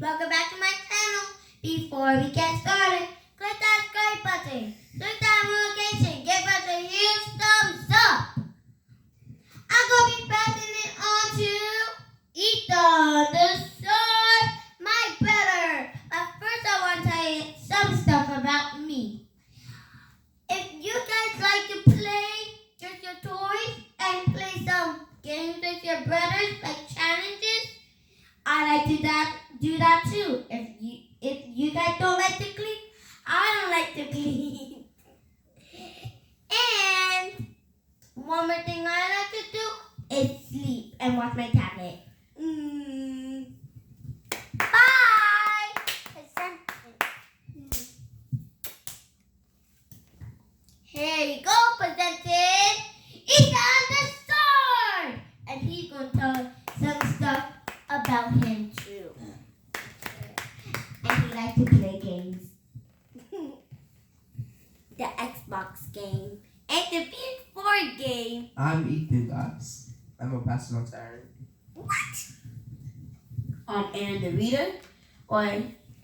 Welcome back to my channel. Before we get started, click that subscribe button. Click that notification. Give us a huge thumbs up. I'm going to be passing it on to Ethan, Dussard, my brother. But first I want to tell you some stuff about me. If you guys like to play with your toys and play some games with your brothers, like challenges, I like to do that too. If you guys don't like to clean, I don't like to clean. And one more thing I like to do is sleep and watch my tablet. Bye! Here you go, presented Ethan the Sword! And he's going to tell some stuff about him too. And he likes to play games. The Xbox game. And the PS4 game. I'm Ethan, guys. I'm a basketball player. What? Aaron the Reader, or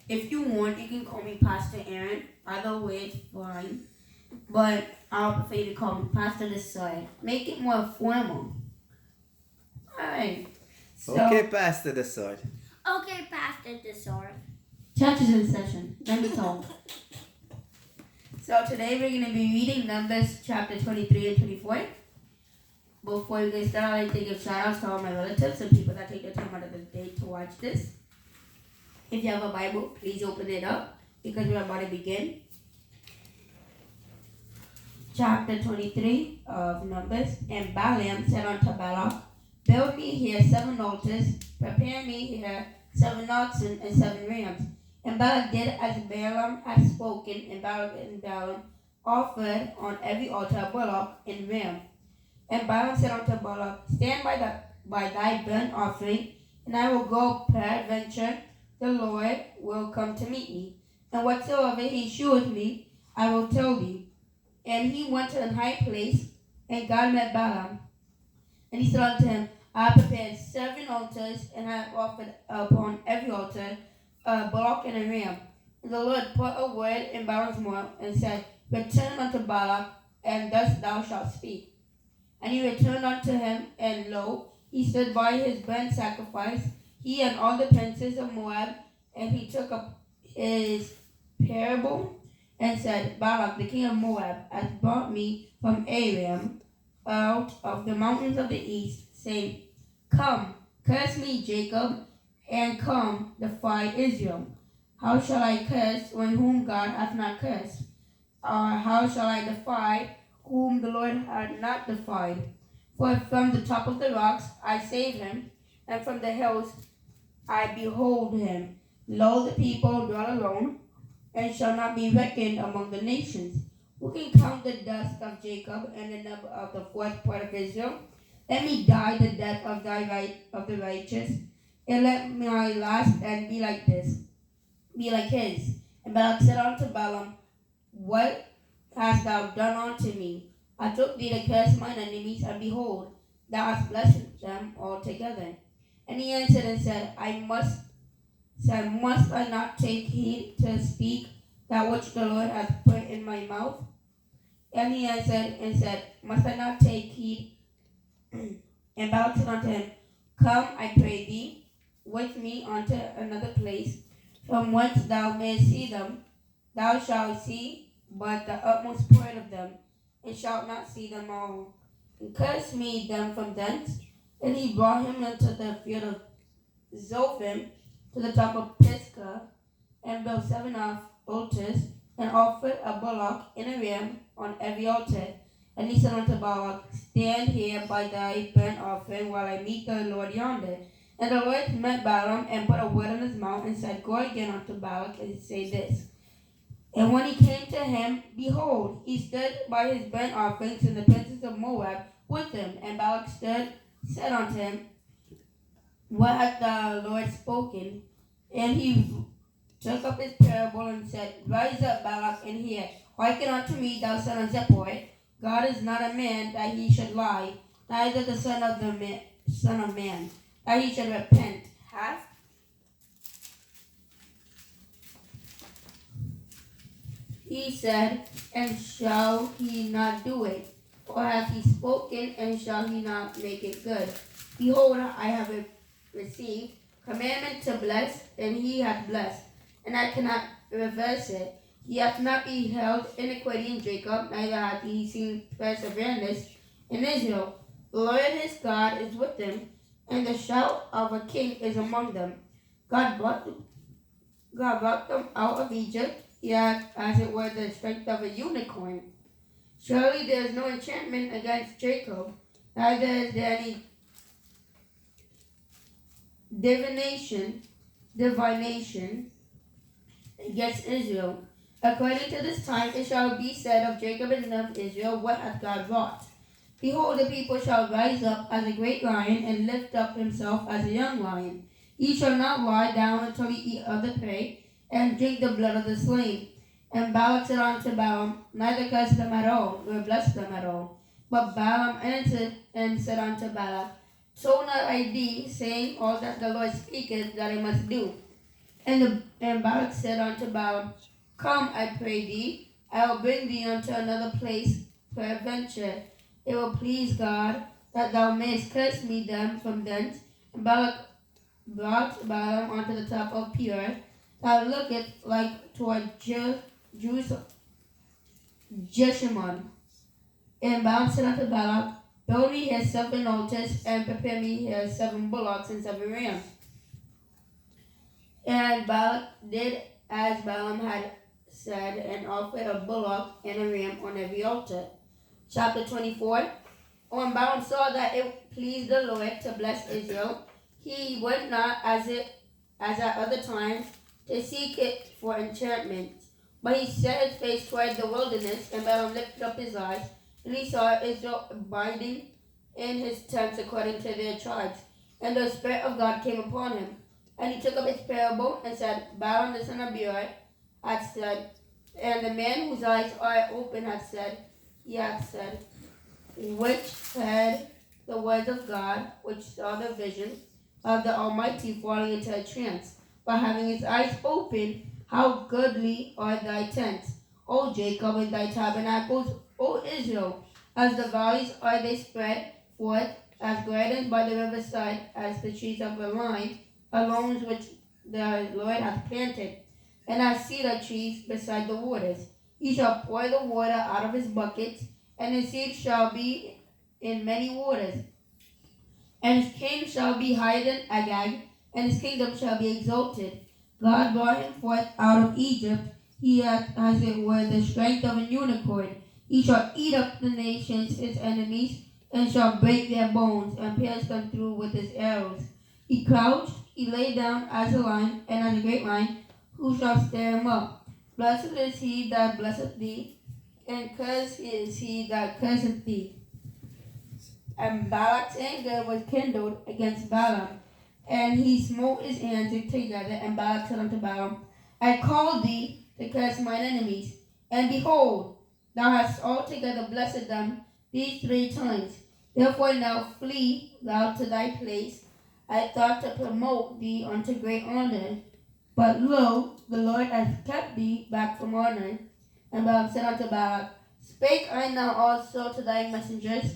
if you want, you can call me Pastor Aaron. Either way, it's fine. But I'll prefer you to call me Pastor Dussard. Make it more formal. Alright. So, Okay, Pastor Dussard. Okay, Pastor Dussard. church is in session. Let me talk. So today we're going to be reading Numbers chapter 23 and 24. Before we get started, I'd like to give shout outs to all my relatives and people that take the time out of the day to watch this. If you have a Bible, please open it up because we're about to begin. Chapter 23 of Numbers. And Balaam said unto Balak, build me here 7 altars, prepare me here 7 oxen and 7 rams. And Balak did as Balaam had spoken, and Balak and Balaam offered on every altar a bullock and ram. And Balaam said unto Balak, stand by thy burnt offering, and I will go peradventure, the Lord will come to meet me. And whatsoever he sheweth me, I will tell thee. And he went to an high place, and God met Balaam. And he said unto him, I have prepared 7 altars, and I have offered upon every altar a bullock and a ram. And the Lord put a word in Balaam's mouth, and said, return unto Balak, and thus thou shalt speak. And he returned unto him, and lo, he stood by his burnt sacrifice, he and all the princes of Moab. And he took up his parable, and said, Balak, the king of Moab, has brought me from Aram, out of the mountains of the east, saying, come, curse me, Jacob, and come, defy Israel. How shall I curse when whom God hath not cursed? Or how shall I defy whom the Lord had not defied? For from the top of the rocks I save him, and from the hills I behold him. Lo, the people dwell alone, and shall not be reckoned among the nations. Who can count the dust of Jacob and the number of the 4th part of Israel? Let me die the death of the righteous, and let my last end be like his. And Balak said unto Balaam, what hast thou done unto me? I took thee to curse mine enemies, and behold, thou hast blessed them altogether. And he answered and said, must I not take heed to speak that which the Lord hath put in my mouth? And he answered and said, must I not take heed? And Balak said unto him, come, I pray thee, with me unto another place, from whence thou mayest see them. Thou shalt see but the utmost part of them, and shalt not see them all. And curse me them from thence. And he brought him into the field of Zophim, to the top of Pisgah, and built 7 altars, and offered a bullock and a ram on every altar. And he said unto Balak, stand here by thy burnt offering, while I meet the Lord yonder. And the Lord met Balaam, and put a word in his mouth, and said, go again unto Balak, and say this. And when he came to him, behold, he stood by his burnt offerings, and the princes of Moab with him. And Balak said unto him, what hath the Lord spoken? And he took up his parable, and said, rise up, Balak, and hear. Hearken unto me, thou son of Zippor. God is not a man that he should lie, neither the son of man that he should repent. Hath He said, and shall he not do it? Or hath he spoken, and shall he not make it good? Behold, I have received commandment to bless, and he hath blessed, and I cannot reverse it. He hath not beheld iniquity in Jacob, neither hath he seen perseverance in Israel. The Lord his God is with them, and the shout of a king is among them. God brought them out of Egypt, yet as it were the strength of a unicorn. Surely there is no enchantment against Jacob, neither is there any divination against Israel. According to this time it shall be said of Jacob and of Israel, what hath God wrought? Behold, the people shall rise up as a great lion, and lift up himself as a young lion. He shall not lie down until he eat of the prey, and drink the blood of the slain. And Balak said unto Balaam, neither curse them at all, nor bless them at all. But Balaam answered and said unto Balak, so not I thee, saying all that the Lord speaketh that I must do. And Balak said unto Balaam, come, I pray thee, I will bring thee unto another place, peradventure it will please God that thou mayest curse me them from thence. And Balak brought Balaam unto the top of Peor, that looketh like toward Jeshimon. And Balaam said unto Balak, build me here 7 altars, and prepare me here 7 bullocks and 7 rams. And Balak did as Balaam had said, and offered a bullock and a ram on every altar. Chapter 24. When Balaam saw that it pleased the Lord to bless Israel, he went not as at other times to seek it for enchantment. But he set his face toward the wilderness, and Balaam lifted up his eyes, and he saw Israel abiding in his tents according to their tribes. And the Spirit of God came upon him. And he took up his parable and said, Balaam the son of Beor hath said, and the man whose eyes are open hath said, he hath said, which heard the words of God, which saw the vision of the Almighty falling into a trance, but having his eyes open, how goodly are thy tents, O Jacob, and thy tabernacles, O Israel. As the valleys are they spread forth, as gardens by the riverside, as the trees of a vine, alone which the Lord hath planted, and as cedar trees beside the waters. He shall pour the water out of his buckets, and his seed shall be in many waters. And his king shall be higher than Agag, and his kingdom shall be exalted. God brought him forth out of Egypt. He hath, as it were, the strength of an unicorn. He shall eat up the nations, his enemies, and shall break their bones, and pierce them through with his arrows. He crouched, he lay down as a lion, and as a great lion, who shall stir him up? Blessed is he that blesseth thee, and cursed is he that curseth thee. And Balak's anger was kindled against Balaam, and he smote his hands together, and Balak said unto Balaam, I called thee to curse mine enemies, and behold, thou hast altogether blessed them these 3 times. Therefore now flee thou to thy place. I thought to promote thee unto great honor, but lo, the Lord hath kept thee back from honor. And Balaam said unto Balak, spake I now also to thy messengers,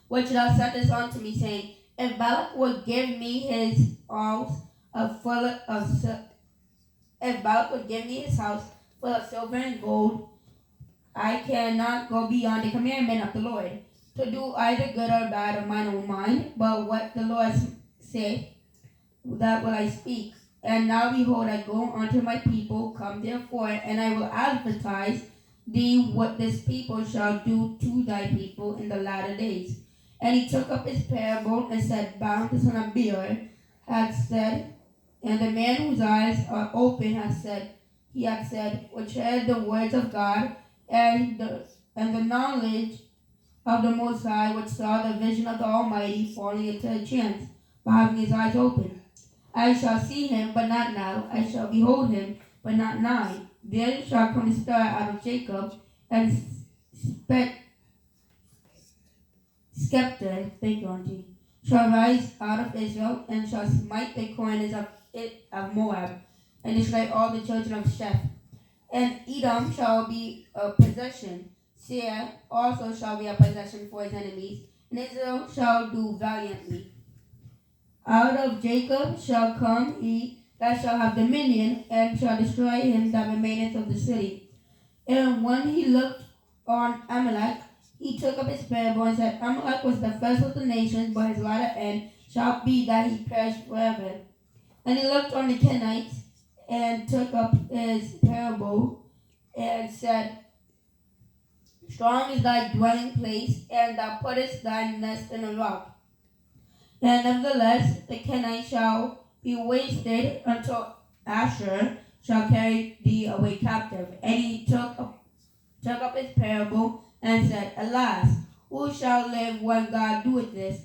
which thou sentest unto me, saying, if Balak would give me his house if Balak would give me his house full of silver and gold, I cannot go beyond the commandment of the Lord, to do either good or bad of mine own mind, but what the Lord saith, that will I speak. And now behold, I go unto my people, come therefore, and I will advertise thee what this people shall do to thy people in the latter days. And he took up his parable and said, Balaam the son of Beor hath said, and the man whose eyes are open hath said, he hath said, which heard the words of God, and the knowledge of the Most High, which saw the vision of the Almighty falling into a trance, by having his eyes open. I shall see him, but not now. I shall behold him, but not nigh. There shall come a star out of Jacob, and scepter, thank you, Auntie, shall rise out of Israel, and shall smite the corners of Moab, and destroy all the children of Sheph. And Edom shall be a possession. Seir also shall be a possession for his enemies, and Israel shall do valiantly. Out of Jacob shall come he that shall have dominion, and shall destroy him that remaineth of the city. And when he looked on Amalek, he took up his parable and said, Amalek was the first of the nations, but his latter end shall be that he perish forever. And he looked on the Kenites, and took up his parable, and said, Strong is thy dwelling place, and thou puttest thy nest in a rock. And nevertheless, the Kenites shall be wasted until Asher shall carry thee away captive. And he took up his parable and said, Alas, who shall live when God doeth this?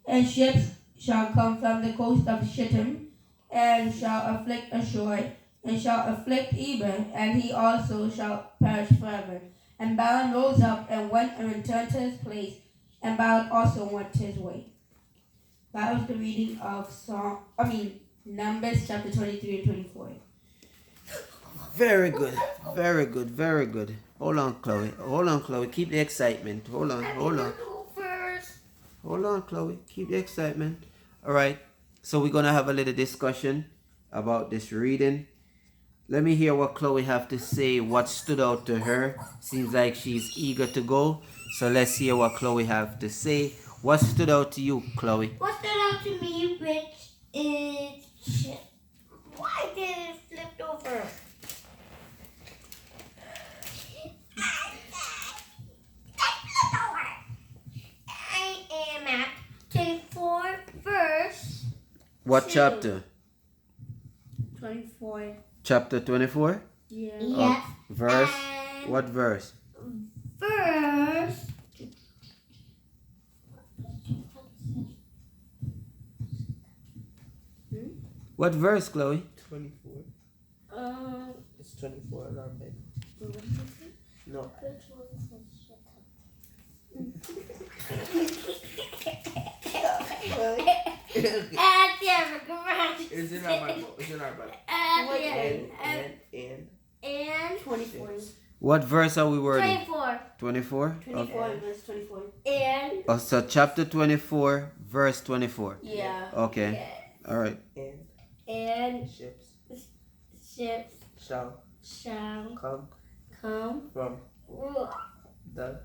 And ships shall come from the coast of Shittim, and shall afflict Ashur, and shall afflict Eber, and he also shall perish forever. And Balaam rose up and went and returned to his place, and Balak also went his way. That was the reading of Numbers chapter 23 and 24. Very good. Very good. Very good. Hold on, Chloe. Hold on, Chloe. Keep the excitement. Hold on. Hold on. Hold on, Chloe. Keep the excitement. All right. So we're going to have a little discussion about this reading. Let me hear what Chloe have to say, what stood out to her. Seems like she's eager to go. So let's hear what Chloe have to say. What stood out to you, Chloe? What stood out to me, which is shit. Why did it flip over? I am at 24 verse. What 2. chapter? 24. Chapter 24? Yeah. Yes. Verse? And What verse? verse. What verse, Chloe? 24. Um. It's 24 in our Bible. No. It's in our Bible. It's in our Bible. And 24. What verse are we wording? 24. 24? 24 and verse 24. And Oh, so chapter 24, verse 24. Yeah. Okay. All right. and ships ships shall shall come come from the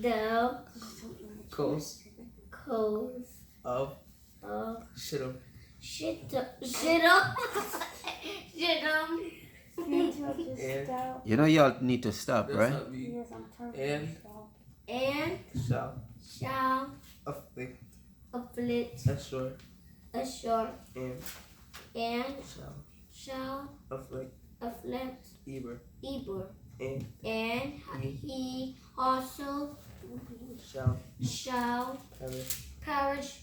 the coast coast of of Shittim. Shittim. And You know y'all need to stop, that's right? not me. Yes, I'm turning. And And shall afflict Ashur ashore and shall afflict afflict Eber. And he also shall perish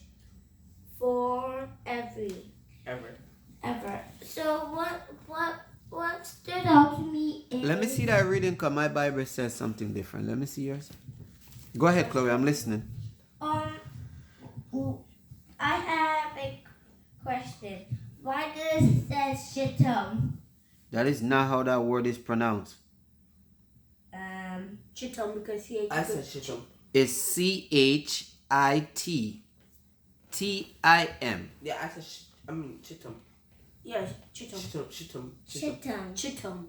for Ever. ever. So what stood out to me is Let me see that reading because my Bible says something different. Let me see yours. Go ahead, Chloe. I'm listening. I have a question. Why does it say Shittim? That is not how that word is pronounced. Chittum because he I said Shittim. It's CHIT TIM. Yeah, I said Shittim. Yes, Chittum. Shittim.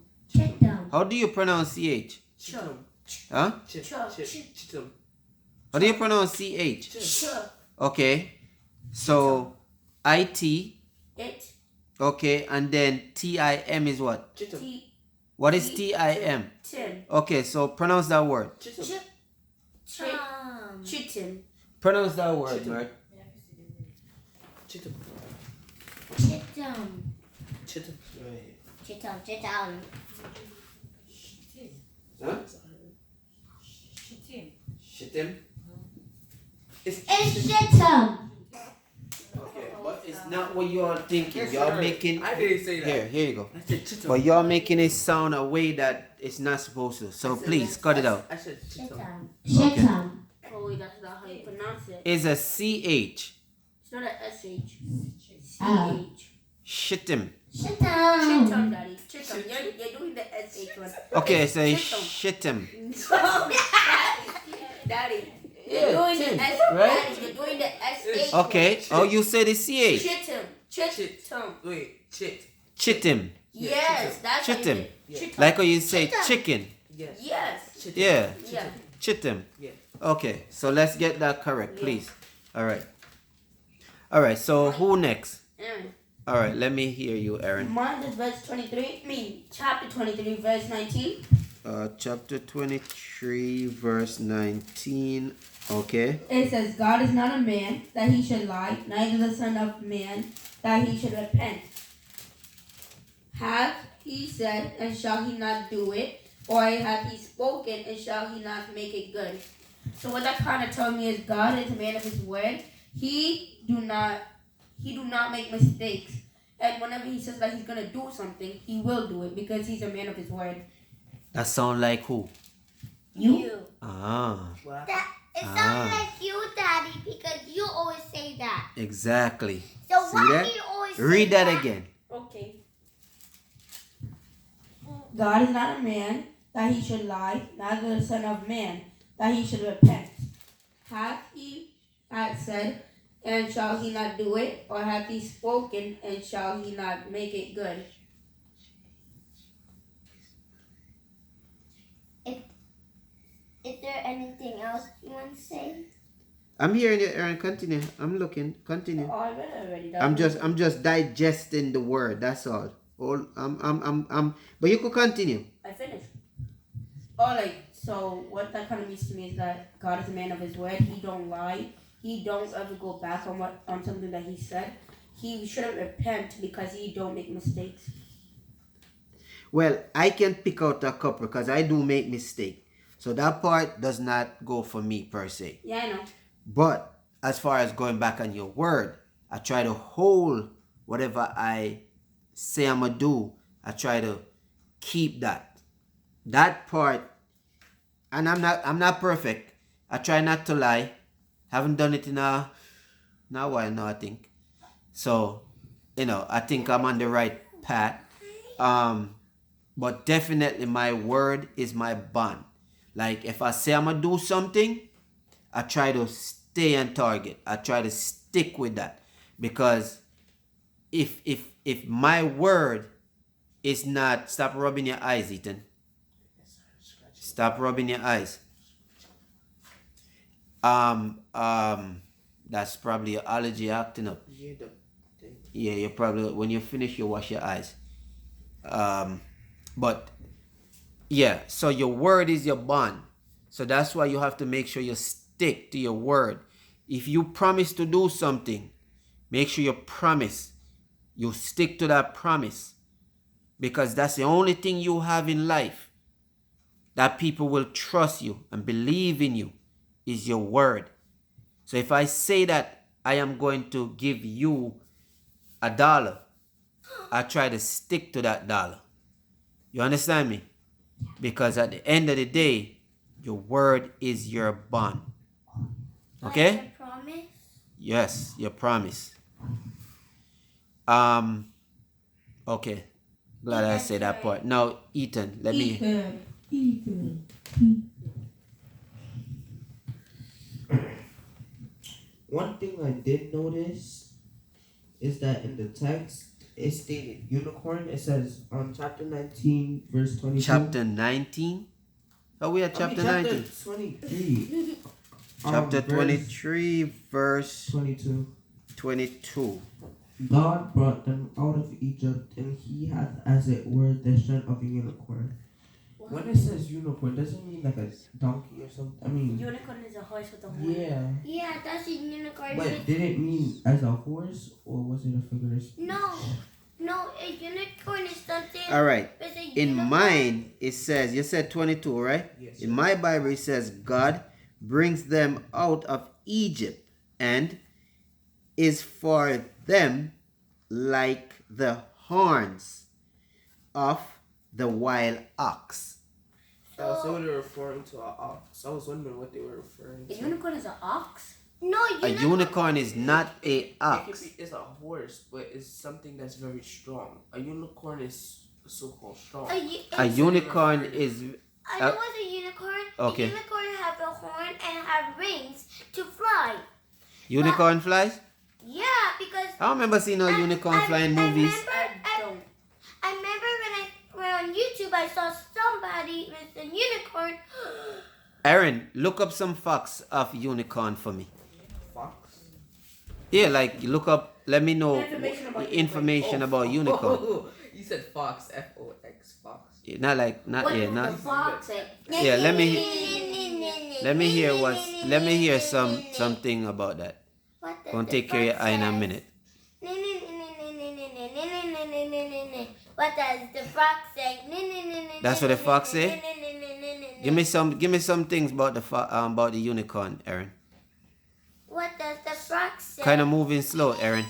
How do you pronounce CH? Shittim. Huh? Shittim. How do you pronounce CH? Sure. Okay. So IT. It. Okay. And then TIM is what? Shittim. What is TIM? Tim. Okay. So pronounce that word. Shittim. Chittum. Pronounce that word, Chittim. Bert. Shittim. Shittim. Shittim. Shittim. Huh? Shittim. It's Shittim. Okay, but it's not what you're thinking. Yes, You're sir. making. I didn't say that. Here you go. I said Shittim. But you're making it sound a way that it's not supposed to. So please cut it out. I said Shittim. Shittim. Oh, that's not how you pronounce it. It's a CH. It's not a SH. Oh. CH. Shittim. Chitum, Daddy. Chitum. You're doing the SH one. Okay, so Chitum. shit him. No, Daddy. You're doing the S. right? Daddy, you're doing the SH. Okay. Oh, you said the CH. Chitum. Chitum. Wait, chit. Chit him. Yes, that's how you Chitum. do it. Yeah. Chitum. Like how you say chicken. Yes. Yes. Chit. Yeah. Yeah. Chit him. Yeah. Okay. So let's get that correct, Yeah. please. All right. All right. So who next? Aaron. All right. Let me hear you, Aaron. Mine is verse 23. Chapter 23, verse 19. Chapter 23, verse 19. Okay. It says, God is not a man that he should lie, neither the Son of Man that he should repent. Hath he said, and shall he not do it? Or hath he spoken, and shall he not make it good? So what that kind of told me is God is a man of his word. He do not make mistakes. And whenever he says that he's going to do something, he will do it because he's a man of his word. That sound like who? You. Ah. Wow. It sounds like you, Daddy, because you always say that. Exactly. So See why that? do you always say Read that again. Okay. God is not a man that he should lie, neither the Son of Man that he should repent. Hath he had said, and shall he not do it? Or hath he spoken, and shall he not make it good? Is there anything else you want to say? I'm hearing you, Aaron. Continue. I'm looking. Continue. Oh, I read it already. I'm just digesting the word. That's all. But you could continue. I finished. Oh, so what that kind of means to me is that God is a man of his word. He don't lie. He don't ever go back on something that he said. He shouldn't repent because he don't make mistakes. Well, I can pick out a couple because I do make mistake. So that part does not go for me per se. Yeah, I know. But as far as going back on your word, I try to hold whatever I say I'm gonna do. I try to keep that. That part, and I'm not perfect. I try not to lie. Haven't done it in a while now, I think. So, I think I'm on the right path. But definitely my word is my bond. Like if I say I'm gonna do something, I try to stay on target. I try to stick with that. Because if my word is not, stop rubbing your eyes, Ethan. Stop rubbing your eyes. That's probably your allergy acting up. Yeah, you probably, when you finish, you wash your eyes. But yeah, so your word is your bond. So that's why you have to make sure you stick to your word. If you promise to do something, make sure you promise. You stick to that promise. Because that's the only thing you have in life that people will trust you and believe in you is your word. So if I say that I am going to give you $1, I try to stick to that dollar. You understand me? Because at the end of the day, your word is your bond. Okay? Like your promise? Yes, your promise. Okay. Glad I said that part. Now, Ethan, let me. Ethan. One thing I did notice is that in the text it stated unicorn. It says on chapter 19, verse 22. Chapter 19? Oh, we are chapter 19. 23. Chapter verse 23, verse 22. 22. God brought them out of Egypt, and he hath, as it were, the strength of a unicorn. When it says unicorn, does it mean like a donkey or something? I mean, Unicorn is a horse with a horn. yeah. Yeah, that's a unicorn. But did it mean as a horse, or was it a figure of speech? No, a unicorn is something. All right. It's a In unicorn. mine, it says, you said 22, right? Yes. In my Bible, it says, God brings them out of Egypt and is for them like the horns of the wild ox. So they were referring to an ox. I was wondering what they were referring A to. unicorn is an ox? No, A unicorn is not a ox. It's a horse, but it's something that's very strong. A unicorn is so-called strong. A unicorn is. I know what's a unicorn. Okay. A unicorn have a horn and have wings to fly. Unicorn flies? Yeah, because I don't remember seeing no unicorn flying movies. I remember when I went on YouTube, I saw somebody with a unicorn. Aaron, look up some facts of unicorn for me. Fox? Yeah, like look up. Let me know Information about unicorn. You said fox. F-O-X. Fox. Yeah, not like not What yeah the not. fox? Yeah, let me hear something about that. Gonna take care of your eye in a minute. What does the fox say? That's what the fox say? Give me some things about the unicorn, Aaron. What does the fox say? Kind of moving slow, Aaron.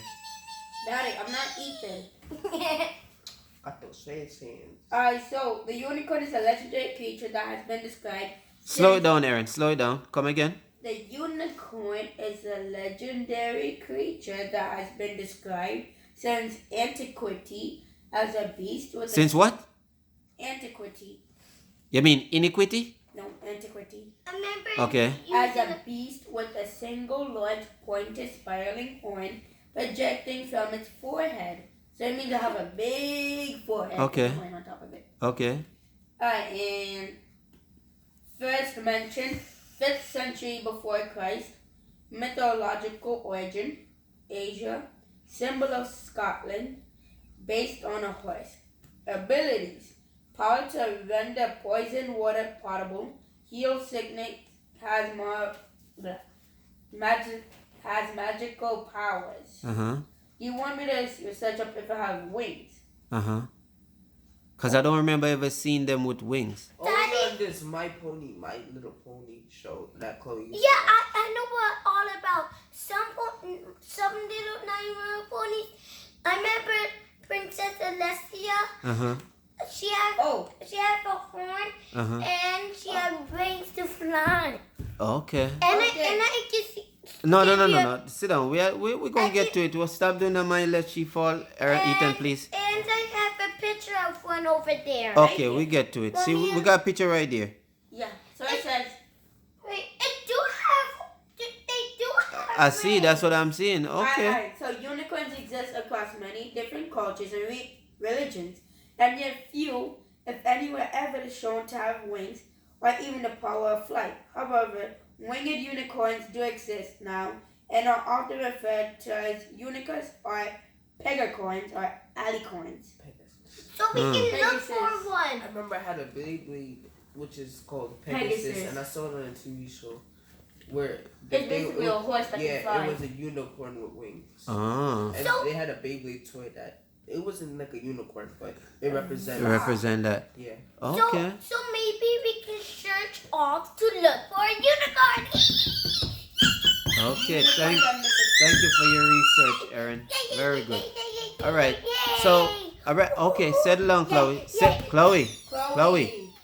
Daddy, I'm not Ethan. I thought saying. Alright, so the unicorn is a legendary creature that has been described. Slow it down, Aaron. Slow it down. Come again. The unicorn is a legendary creature that has been described since antiquity as a beast with Since what? antiquity. You mean iniquity? No, antiquity. I remember Okay. As a beast with a single large pointed spiraling horn projecting from its forehead. So it means to have a big forehead Okay. with a horn on top of it. Okay. Alright, and first mentioned 5th century before Christ, mythological origin, Asia, symbol of Scotland, based on a horse. Abilities: power to render poison water potable, heal sickness, has magical powers. You want me to search up if it has wings? Cause I don't remember ever seeing them with wings. Oh, Daddy. on this My Little Pony show that Chloe used Yeah, I know what all about. Some little 9-year-old ponies. I remember Princess Alessia. She had a horn and she had wings to fly. Okay. And I can see. No. Sit down. We're gonna get to it. We'll stop doing the mind. Let she fall. Ethan, please. And I have a picture of one over there. Okay, we get to it. See, we got a picture right there. Yeah, so it says, Wait, they do have. I see. That's what I'm seeing. Okay. Alright, so unicorns exist across many different cultures and religions, and yet few, if any, were ever shown to have wings or even the power of flight. However, winged unicorns do exist now and are often referred to as unicorns or pegacorns or alicorns. So we can look for one. I remember I had a Beyblade, which is called Pegasus, and I saw it on a TV show where It's basically a horse that can fly. it was a unicorn with wings. Oh. And they had a Beyblade toy that it wasn't like a unicorn, but it represented. Represent that. Yeah. Okay. So maybe we can search off to look for a unicorn. Okay. Thank you for your research, Aaron. Very good. All right. So, all right. Okay. Settle down, Chloe. Chloe.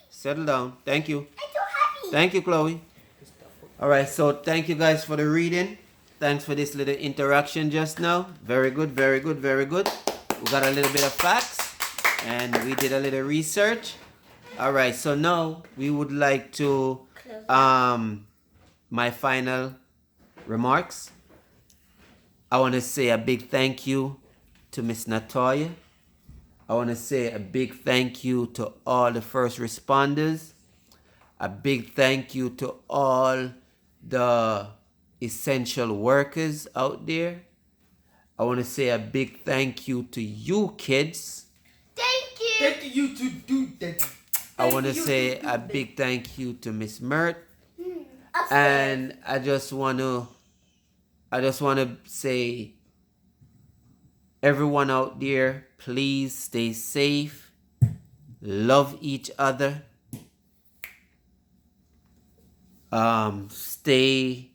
Settle down. Thank you. I'm so happy. Thank you, Chloe. All right. So, thank you guys for the reading. Thanks for this little interaction just now. Very good. Very good. Very good. We got a little bit of facts and we did a little research. All right. So now we would like to my final remarks. I want to say a big thank you to Miss Natoya. I want to say a big thank you to all the first responders. A big thank you to all the essential workers out there. I want to say a big thank you to you kids. Thank you. Thank you to do that. I want to say a big thank you to Miss Mert. And I just want to say, everyone out there, please stay safe, love each other, stay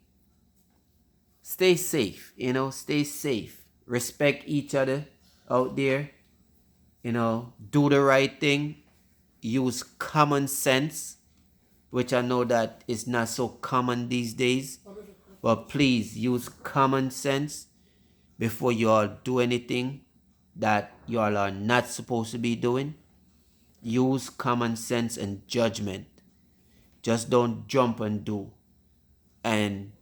safe, stay safe, respect each other out there, do the right thing, use common sense, which I know that is not so common these days. But please use common sense before you all do anything that you all are not supposed to be doing. Use common sense and judgment. Just don't jump and do, and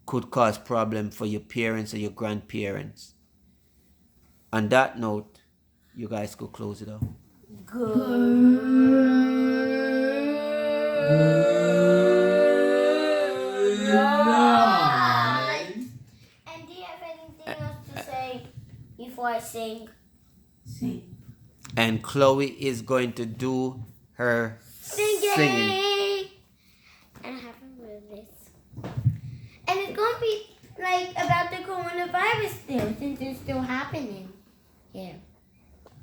could cause problem for your parents or your grandparents. On that note, you guys could close it out. And do you have anything else to say before I sing? Sing. And Khloe is going to do her singing. And I haven't read this. And it's going to be like about the coronavirus still, since it's still happening. Yeah.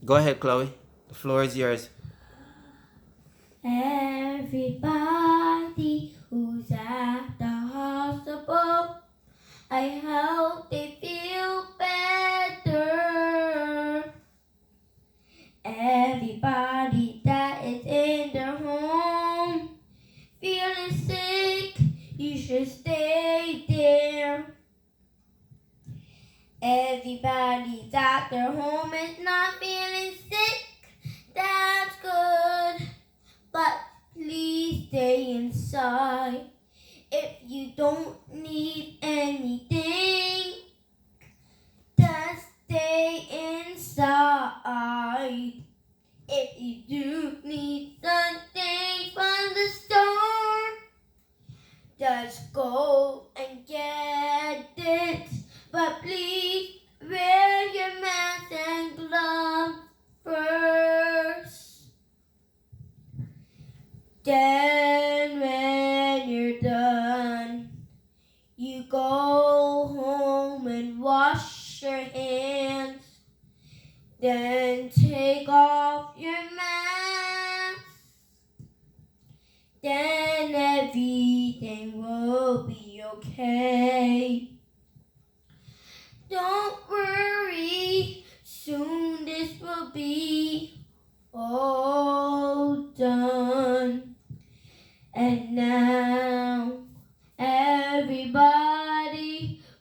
Go ahead, Khloe. The floor is yours. Everybody who's at the hospital, I hope they feel better. Everybody that is in their home, feeling sick, you should stay there. Everybody at their home is not feeling sick, that's good. But please stay inside. If you don't need anything, just stay inside. If you do need something from the store, just go and get it. But please wear your mask and gloves first. Then when you're done, you go home and wash your hands. Then take off your mask. Then everything will be okay. Don't worry, soon this will be all done. And now everybody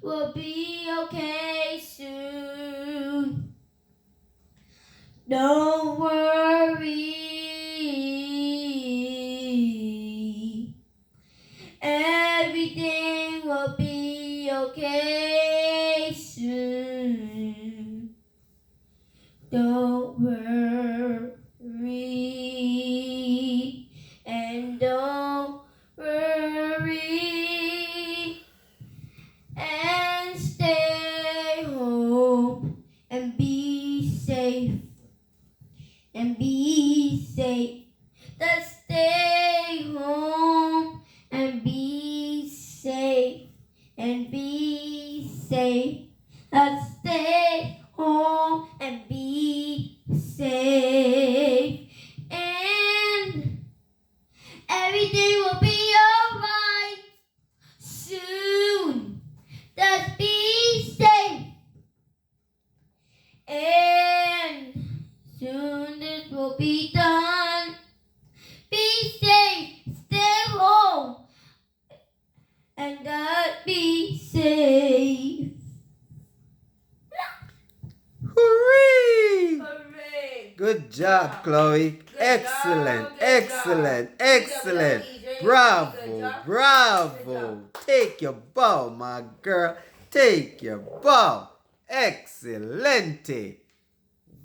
will be okay soon. Don't worry, everything will be okay soon. Don't worry, and don't worry, and stay home and be safe. And be safe. Just stay home and be safe. And be safe. Just stay home and be safe. And everything will be alright soon. Just be safe. And soon this will be done. Be safe, stay home, and be safe. Hooray! Hooray! Good job, Khloe. Excellent, job, good excellent, job. excellent. Good job, Bravo, good job. bravo. Take your bow, my girl. Take your bow. Excelente.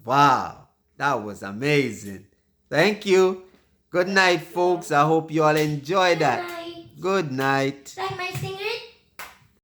Wow, that was amazing. Thank you. Good night, folks. I hope you all enjoyed that. Night. Good night. Like my singer